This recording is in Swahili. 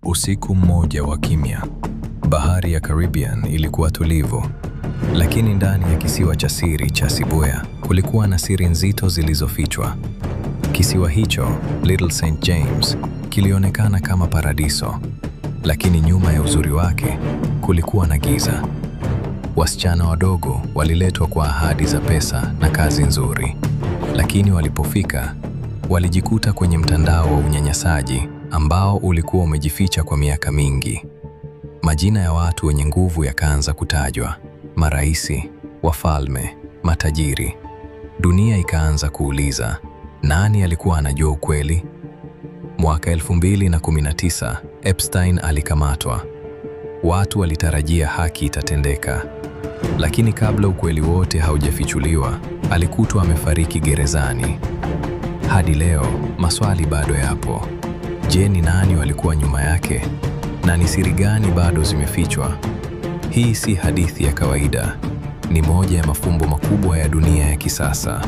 Usiku mmoja wa kimya. Bahari ya Caribbean ilikuwa tulivu, lakini ndani ya kisiwa cha siri cha Sibuya kulikuwa na siri nzito zilizofichwa. Kisiwa hicho, Little St. James, kilionekana kama paradiso, lakini nyuma ya uzuri wake kulikuwa na giza. Wasichana wadogo waliletwa kwa ahadi za pesa na kazi nzuri, lakini walipofika walijikuta kwenye mtandao wa unyanyasaji ambao ulikuwa umejificha kwa miaka mingi. Majina ya watu wenye nguvu yakaanza kutajwa: maraisi, wafalme, matajiri. Dunia ikaanza kuuliza, nani alikuwa anajua ukweli? Mwaka 2019, Epstein alikamatwa. Watu walitarajia haki itatendeka, lakini kabla ukweli wote haujafichuliwa, alikutwa amefariki gerezani. Hadi leo, maswali bado yapo. Je, ni nani walikuwa nyuma yake? Na ni siri gani bado zimefichwa? Hii si hadithi ya kawaida, ni moja ya mafumbo makubwa ya dunia ya kisasa.